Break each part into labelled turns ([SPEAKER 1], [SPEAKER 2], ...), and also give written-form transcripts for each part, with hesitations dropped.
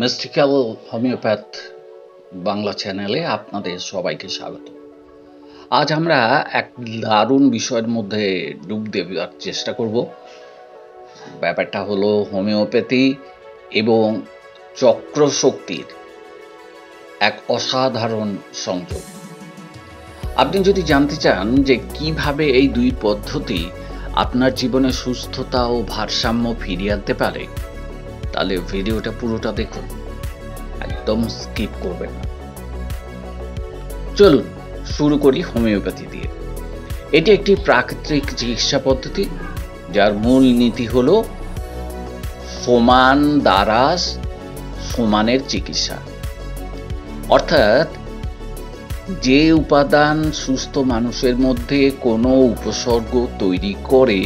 [SPEAKER 1] Mystical homeopath Bangla চ্যানেলে আপনাদের সবাইকে স্বাগত। আজ আমরা এক দারুণ বিষয়ের মধ্যে ডুব দেওয়ার চেষ্টা করব। ব্যাপারটা হলো হোমিওপ্যাথি এবং চক্রশক্তির এক অসাধারণ সংযোগ। আপনি যদি জানতে চান যে কিভাবে এই দুই পদ্ধতি আপনার জীবনে সুস্থতা ও ভারসাম্য ফিরিয়ে আনতে পারে, তাহলে ভিডিওটা পুরোটা দেখুন, একদম স্কিপ করবেন না। চলুন শুরু করি হোমিওপ্যাথি দিয়ে। এটি একটি প্রাকৃতিক চিকিৎসা পদ্ধতি যার মূল নীতি হলো সমান দ্বারা সমানের চিকিৎসা। অর্থাৎ যে উপাদান সুস্থ মানুষের মধ্যে কোনো উপসর্গ তৈরি করে,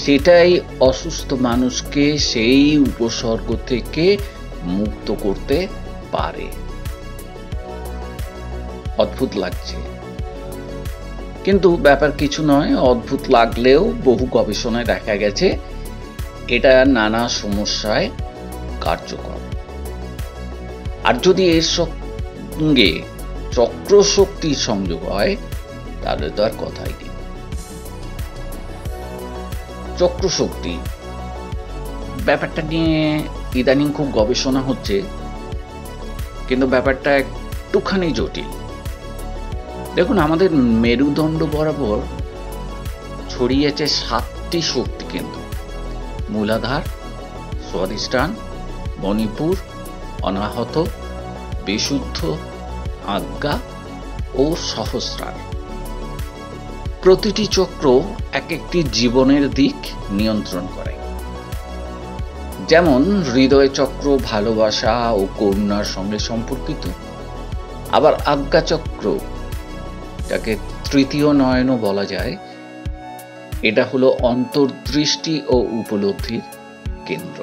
[SPEAKER 1] সেটাই অসুস্থ মানুষকে সেই উপসর্গ থেকে মুক্ত করতে পারে। অদ্ভুত লাগছে, কিন্তু ব্যাপার কিছু নয়। অদ্ভুত লাগলেও বহু গবেষণায় দেখা গেছে এটা নানা সমস্যায় কার্যকর। আর যদি এর সঙ্গে চক্রশক্তির সংযোগ হয়, তাহলে তো আর কথাই নেই। চক্রশক্তি ব্যাপারটা নিয়ে ইদানিং খুব গবেষণা হচ্ছে, কিন্তু ব্যাপারটা একটুখানি জটিল। দেখুন, আমাদের মেরুদণ্ড বরাবর ছড়িয়েছে 7টি শক্তি কেন্দ্র: মূলাধার, স্বাধিষ্ঠান, মণিপুর, অনাহত, বিশুদ্ধ, আজ্ঞা ও সহস্রার। প্রতিটি চক্র এক একটি জীবনের দিক নিয়ন্ত্রণ করে। যেমন হৃদয় চক্র ভালোবাসা ও করুণার সঙ্গে সম্পর্কিত, আবার আজ্ঞা চক্র, যাকে তৃতীয় নয়নও বলা যায়, এটা হলো অন্তর্দৃষ্টি ও উপলব্ধির কেন্দ্র।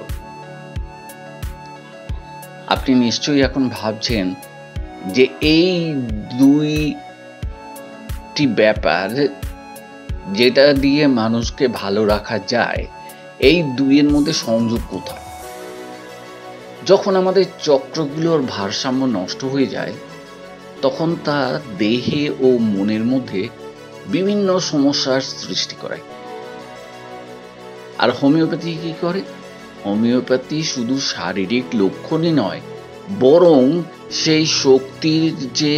[SPEAKER 1] আপনি নিশ্চয়ই এখন ভাবছেন যে এই দুইটি ব্যাপার যেটা দিয়ে মানুষকে ভালো রাখা যায়, এই দুইয়ের মধ্যে সংযোগ কোথায়? যখন আমাদের চক্রগুলোর ভারসাম্য নষ্ট হয়ে যায়, তখন তা দেহে ও মনের মধ্যে বিভিন্ন সমস্যার সৃষ্টি করে। আর হোমিওপ্যাথি কি করে? হোমিওপ্যাথি শুধু শারীরিক লক্ষণই নয়, বরং সেই শক্তির যে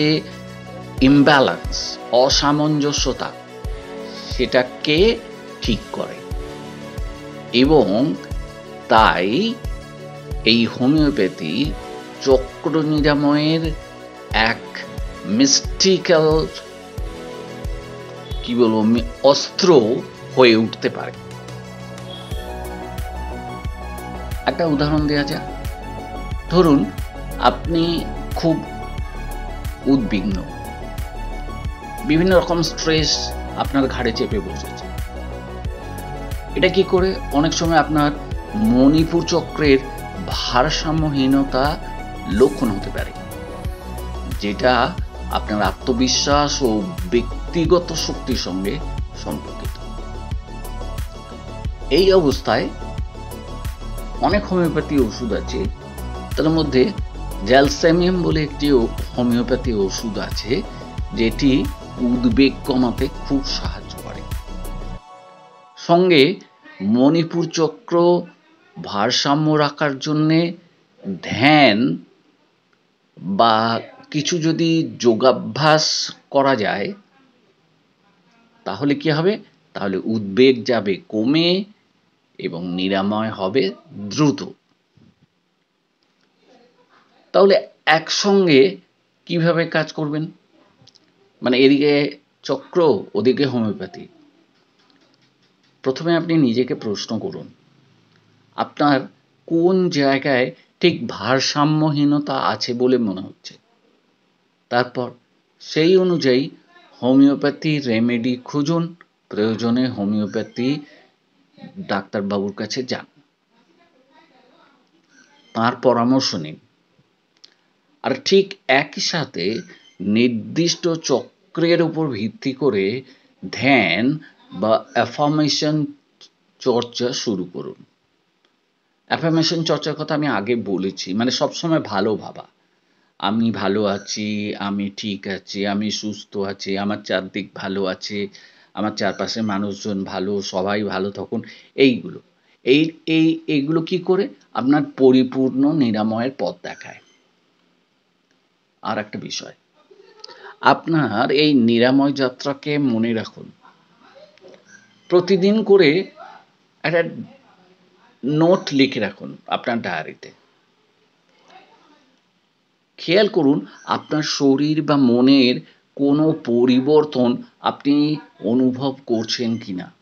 [SPEAKER 1] ইমব্যালেন্স, অসামঞ্জস্যতা, সেটাকে ঠিক করে। এবং তাই এই হোমিওপ্যাথি চক্র নিরাময়ের এক মিস্টিক্যাল অস্ত্র হয়ে উঠতে পারে। একটা উদাহরণ দেওয়া যাক। ধরুন, আপনি খুব উদ্বিগ্ন, বিভিন্ন রকম স্ট্রেস আপনার ঘাড়ে চেপে বসেছে। এটা কি করে? অনেক সময় আপনার মণিপুর চক্রের ভারসাম্যহীনতা লক্ষণ হতে পারে, যেটা আপনার আত্মবিশ্বাস ও ব্যক্তিগত শক্তির সঙ্গে সম্পর্কিত। এই অবস্থায় অনেক হোমিওপ্যাথি ওষুধ আছে। তার মধ্যে জ্যালসেমিয়াম বলে একটি হোমিওপ্যাথি ওষুধ আছে, যেটি উদ্বেগ কমাতে খুব সাহায্য করে। সঙ্গে মণিপুর চক্র ভারসাম্য রাখার জন্যে ধ্যান বা কিছু যদি যোগাভ্যাস করা যায়, তাহলে কি হবে? তাহলে উদ্বেগ যাবে কমে এবং নিরাময় হবে দ্রুত। তাহলে একসঙ্গে কিভাবে কাজ করবেন? মানে এদিকে চক্র, ওদিকে হোমিওপ্যাথি। প্রথমে আপনি নিজেকে প্রশ্ন করুন, আপনার কোন জায়গায় ঠিক ভারসাম্যহীনতা আছে বলে মনে হচ্ছে। তারপর সেই অনুযায়ী হোমিওপ্যাথি রেমেডি খুঁজুন। প্রয়োজনে হোমিওপ্যাথি ডাক্তারবাবুর কাছে যান, তার পরামর্শ নিন। আর ঠিক একই সাথে নির্দিষ্ট চক্রের উপর ভিত্তি করে ধ্যান বা অ্যাফার্মেশন চর্চা শুরু করুন। অ্যাফার্মেশন চর্চার কথা আমি আগে বলেছি, মানে সবসময় ভালো ভাবা। আমি ভালো আছি, আমি ঠিক আছি, আমি সুস্থ আছি, আমার চারদিক ভালো আছে, আমার চারপাশের মানুষজন ভালো, সবাই ভালো থাকুন, এইগুলো। এই এই এইগুলো কি করে? আপনার পরিপূর্ণ নিরাময়ের পথ দেখায়। আর একটা বিষয়, আপনার এই নিরাময় যাত্রাকে মনে রাখুন। প্রতিদিন করে একটা নোট লিখে রাখুন আপনার ডায়েরিতে। খেয়াল করুন আপনার শরীর বা মনের কোনো পরিবর্তন আপনি অনুভব করছেন কিনা।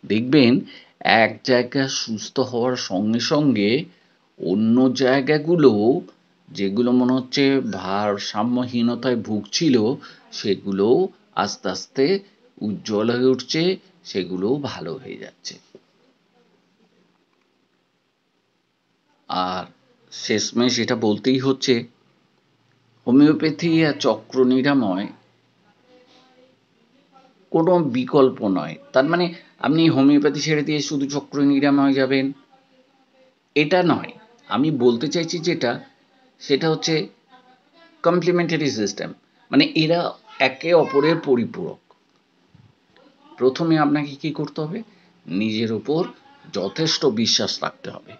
[SPEAKER 1] দেখবেন এক জায়গা সুস্থ হওয়ার সঙ্গে সঙ্গে অন্য জায়গাগুলো, যেগুলো মনে হচ্ছে ভারসাম্যহীনতায় ভুগছিল, সেগুলো আস্তে আস্তে উজ্জ্বল হয়ে উঠছে, সেগুলোও ভালো হয়ে যাচ্ছে। আর শেষমেশ এটা বলতেই হচ্ছে, হোমিওপ্যাথি আর চক্র নিরাময় কোনো বিকল্প নয়। তার মানে আপনি হোমিওপ্যাথি ছেড়ে দিয়ে শুধু চক্র নিরাময় যাবেন, এটা নয়। আমি বলতে চাইছি যেটা, সেটা হচ্ছে কমপ্লিমেন্টারি সিস্টেম। মানে এরা একে অপরের পরিপূরক। প্রথমে আপনাকে কি করতে হবে? নিজের উপর যথেষ্ট বিশ্বাস রাখতে হবে।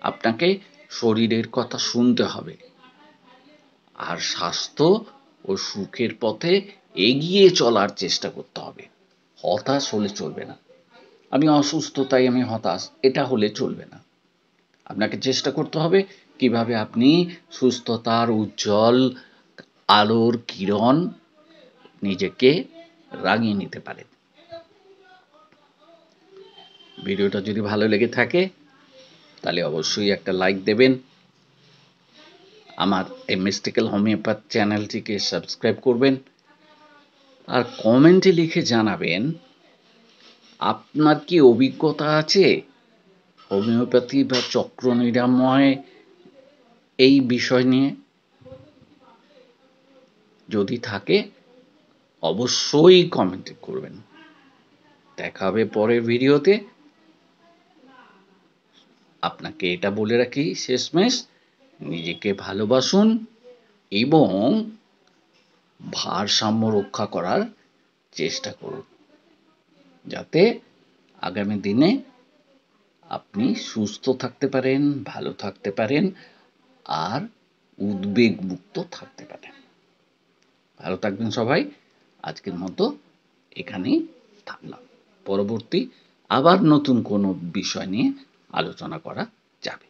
[SPEAKER 1] আপনাকে শরীরের কথা শুনতে হবে। আর স্বাস্থ্য ও সুখের পথে এগিয়ে চলার চেষ্টা করতে হবে। হতাশ হলে চলবে না। আমি অসুস্থ তাই আমি হতাশ, এটা হলে চলবে না। আপনাকে চেষ্টা করতে হবে কিভাবে আপনি সুস্থতার উজ্জ্বল আলোর কিরণ নিজেকে রাঙিয়ে নিতে পারেন। ভিডিওটা যদি ভালো লেগে থাকে তাহলে অবশ্যই একটা লাইক দেবেন। আমার এই মিস্টিক্যাল হোমিওপ্যাথ চ্যানেলটিকে সাবস্ক্রাইব করবেন। আর কমেন্টে লিখে জানাবেন আপনার কি অভিজ্ঞতা আছে হোমিওপ্যাথি বা চক্র নিরাময় এই বিষয় নিয়ে। যদি থাকে অবশ্যই কমেন্ট করবেন। দেখা হবে পরের ভিডিওতে। আপনাকে এটা বলে রাখি শেষমেশ, নিজেকে ভালোবাসুন এবং ভারসাম্য রক্ষা করার চেষ্টা করুন, যাতে আগামী দিনে আপনি সুস্থ থাকতে পারেন, ভালো থাকতে পারেন আর উদ্বেগমুক্ত থাকতে পারেন। ভালো থাকবেন সবাই। আজকের মতো এখানেই থামলাম। পরবর্তী আবার নতুন কোনো বিষয় নিয়ে আলোচনা করা যাবে।